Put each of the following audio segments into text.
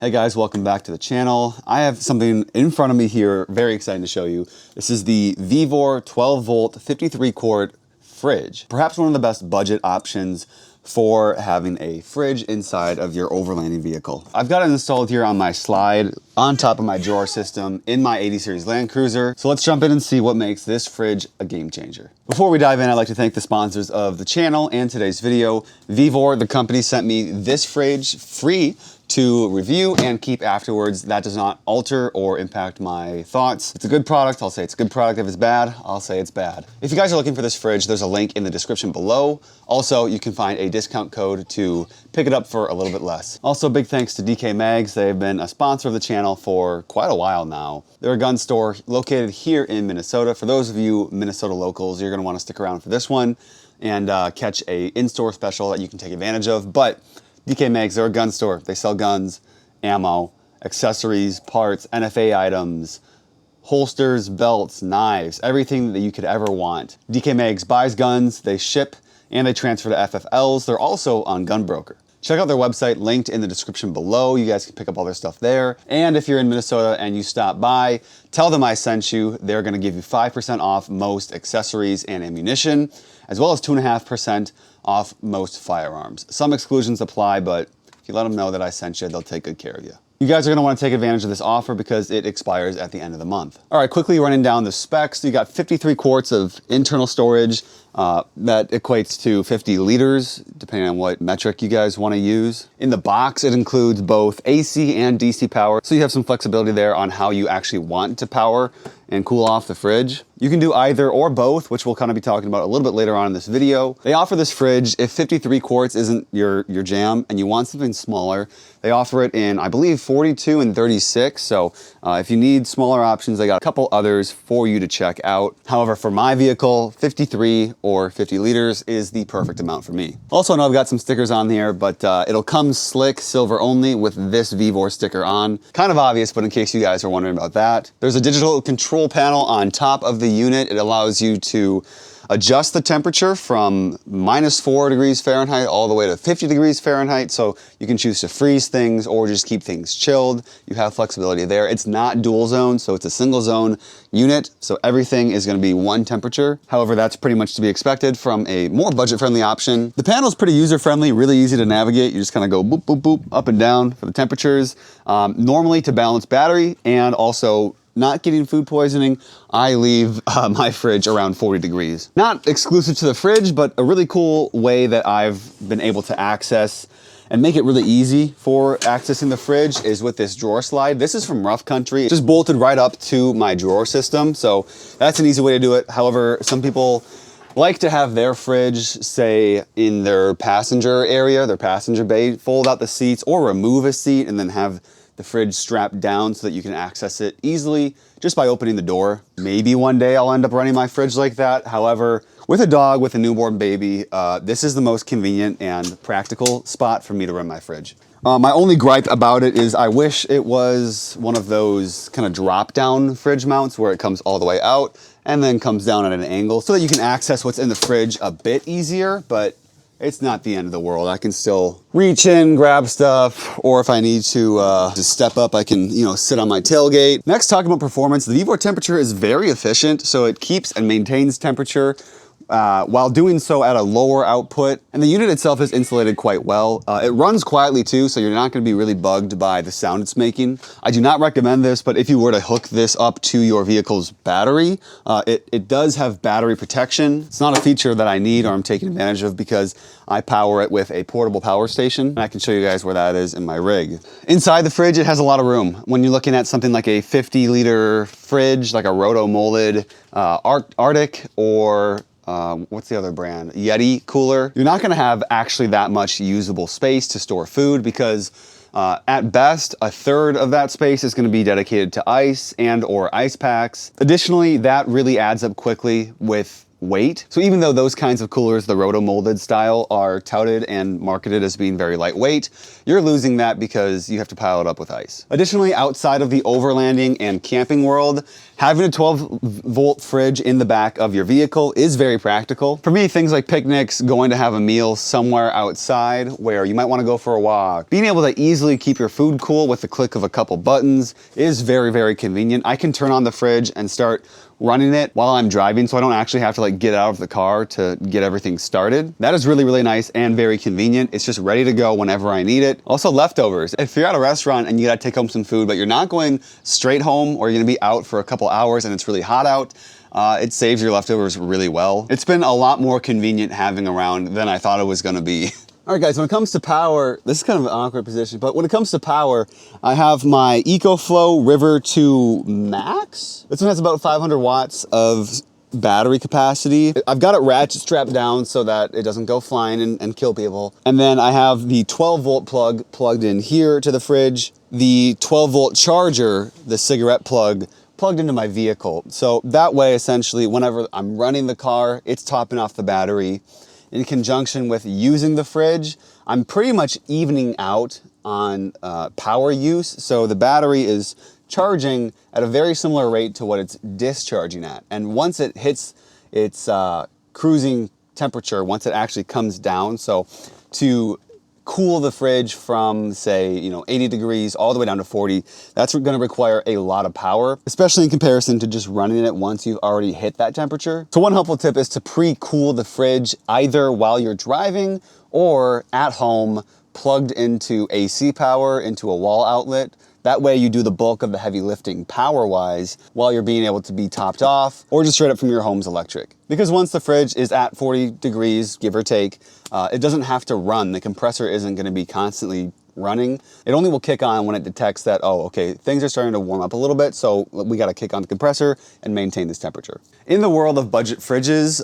Hey guys, welcome back to the channel. I have something in front of me here, very exciting to show you. This is the Vevor 12 volt 53 quart fridge. Perhaps one of the best budget options for having a fridge inside of your overlanding vehicle. I've got it installed here on my slide, on top of my drawer system in my 80 series Land Cruiser. So let's jump in and see what makes this fridge a game changer. Before we dive in, I'd like to thank the sponsors of the channel and today's video. Vevor, the company, sent me this fridge free to review and keep afterwards. That does not alter or impact my thoughts. It's a good product. I'll say it's a good product. If it's bad, I'll say it's bad. If you guys are looking for this fridge, there's a link in the description below. Also, you can find a discount code to pick it up for a little bit less. Also, big thanks to DK Mags. They've been a sponsor of the channel for quite a while now. They're a gun store located here in Minnesota. For those of you Minnesota locals, you're gonna wanna stick around for this one and catch a in-store special that you can take advantage of. But DK Mags, they're a gun store. They sell guns, ammo, accessories, parts, NFA items, holsters, belts, knives, everything that you could ever want. DK Mags buys guns, they ship, and they transfer to FFLs. They're also on Gunbroker. Check out their website, linked in the description below. You guys can pick up all their stuff there. And if you're in Minnesota and you stop by, tell them I sent you. They're gonna give you 5% off most accessories and ammunition, as well as 2.5% off most firearms. Some exclusions apply, but if you let them know that I sent you, they'll take good care of you. You guys are gonna wanna take advantage of this offer because it expires at the end of the month. All right, quickly running down the specs. You got 53 quarts of internal storage. That equates to 50 liters, depending on what metric you guys wanna use. In the box, it includes both AC and DC power, so you have some flexibility there on how you actually want to power and cool off the fridge. You can do either or both, which we'll kind of be talking about a little bit later on in this video. They offer this fridge, if 53 quarts isn't your jam and you want something smaller, they offer it in, I believe, 42 and 36. So if you need smaller options, they got a couple others for you to check out. However, for my vehicle, 53 or 50 liters is the perfect amount for me. Also, I know I've got some stickers on here, but it'll come slick silver only with this Vevor sticker on. Kind of obvious, but in case you guys are wondering about that. There's a digital control panel on top of the unit. It allows you to adjust the temperature from -4 degrees Fahrenheit all the way to 50 degrees Fahrenheit. So you can choose to freeze things or just keep things chilled. You have flexibility there. It's not dual zone, so it's a single zone unit. So everything is gonna be one temperature. However, that's pretty much to be expected from a more budget-friendly option. The panel is pretty user-friendly, really easy to navigate. You just kind of go boop, boop, boop, up and down for the temperatures. Normally to balance battery and also not getting food poisoning, I leave my fridge around 40 degrees. Not exclusive to the fridge, but a really cool way that I've been able to access and make it really easy for accessing the fridge is with this drawer slide. This is from Rough Country. It's just bolted right up to my drawer system, so that's an easy way to do it. However, some people like to have their fridge, say, in their passenger area, their passenger bay, fold out the seats or remove a seat and then have the fridge strapped down so that you can access it easily just by opening the door. Maybe one day I'll end up running my fridge like that. However, with a dog, with a newborn baby, this is the most convenient and practical spot for me to run my fridge. My only gripe about it is I wish it was one of those kind of drop down fridge mounts where it comes all the way out and then comes down at an angle so that you can access what's in the fridge a bit easier, but it's not the end of the world. I can still reach in, grab stuff, or if I need to step up, I can, sit on my tailgate. Next, talking about performance, the Vevor temperature is very efficient, so it keeps and maintains temperature while doing so at a lower output. And the unit itself is insulated quite well. It runs quietly too, so you're not gonna be really bugged by the sound it's making. I do not recommend this, but if you were to hook this up to your vehicle's battery, it does have battery protection. It's not a feature that I need or I'm taking advantage of because I power it with a portable power station. And I can show you guys where that is in my rig. Inside the fridge, it has a lot of room. When you're looking at something like a 50-liter fridge, like a roto-molded Arctic or what's the other brand? Yeti cooler. You're not gonna have actually that much usable space to store food because at best, a third of that space is gonna be dedicated to ice and or ice packs. Additionally, that really adds up quickly with weight. So even though those kinds of coolers, the roto-molded style, are touted and marketed as being very lightweight, you're losing that because you have to pile it up with ice. Additionally, outside of the overlanding and camping world, having a 12-volt fridge in the back of your vehicle is very practical. For me, things like picnics, going to have a meal somewhere outside where you might want to go for a walk, being able to easily keep your food cool with the click of a couple buttons is very, very convenient. I can turn on the fridge and start running it while I'm driving, so I don't actually have to like get out of the car to get everything started. That is really, really nice and very convenient. It's just ready to go whenever I need it. Also, leftovers. If you're at a restaurant and you gotta take home some food, but you're not going straight home or you're gonna be out for a couple hours and it's really hot out, it saves your leftovers really well. It's been a lot more convenient having around than I thought it was gonna be. All right guys, when it comes to power, this is kind of an awkward position, but when it comes to power, I have my Ecoflow River 2 Max. This one has about 500 watts of battery capacity. I've got it ratchet strapped down so that it doesn't go flying and kill people. And then I have the 12-volt plug plugged in here to the fridge, the 12-volt charger, the cigarette plug, plugged into my vehicle. So that way, essentially, whenever I'm running the car, it's topping off the battery. In conjunction with using the fridge, I'm pretty much evening out on power use. So the battery is charging at a very similar rate to what it's discharging at. And once it hits its cruising temperature, once it actually comes down, so to cool the fridge from, say, 80 degrees all the way down to 40, that's going to require a lot of power, especially in comparison to just running it once you've already hit that temperature. So one helpful tip is to pre-cool the fridge either while you're driving or at home, plugged into AC power, into a wall outlet. That way you do the bulk of the heavy lifting power-wise while you're being able to be topped off or just straight up from your home's electric. Because once the fridge is at 40 degrees, give or take, it doesn't have to run. The compressor isn't gonna be constantly running. It only will kick on when it detects that, oh, okay, things are starting to warm up a little bit, so we gotta kick on the compressor and maintain this temperature. In the world of budget fridges,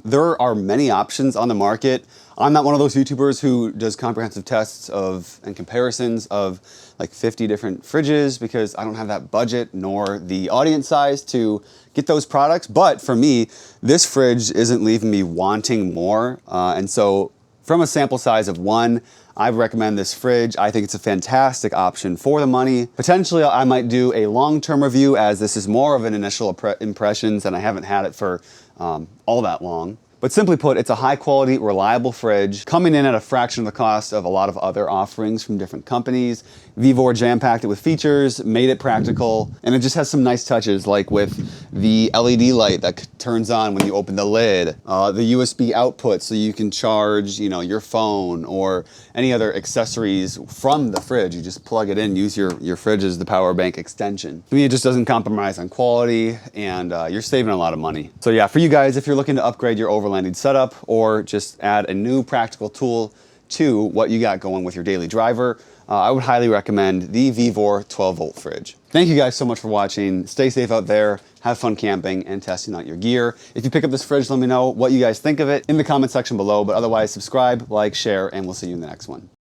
there are many options on the market. I'm not one of those YouTubers who does comprehensive tests of and comparisons of like 50 different fridges because I don't have that budget nor the audience size to get those products. But for me, this fridge isn't leaving me wanting more. And so from a sample size of 1, I recommend this fridge. I think it's a fantastic option for the money. Potentially, I might do a long-term review as this is more of an initial impressions and I haven't had it for all that long. But simply put, it's a high quality, reliable fridge coming in at a fraction of the cost of a lot of other offerings from different companies. Vevor jam-packed it with features, made it practical, and it just has some nice touches like with the LED light that turns on when you open the lid, the USB output so you can charge, your phone or any other accessories from the fridge. You just plug it in, use your fridge as the power bank extension. To me, it just doesn't compromise on quality and you're saving a lot of money. So yeah, for you guys, if you're looking to upgrade your overlanding setup or just add a new practical tool to what you got going with your daily driver, I would highly recommend the Vevor 12-volt fridge. Thank you guys so much for watching. Stay safe out there, have fun camping and testing out your gear. If you pick up this fridge, let me know what you guys think of it in the comment section below, but otherwise subscribe, like, share, and we'll see you in the next one.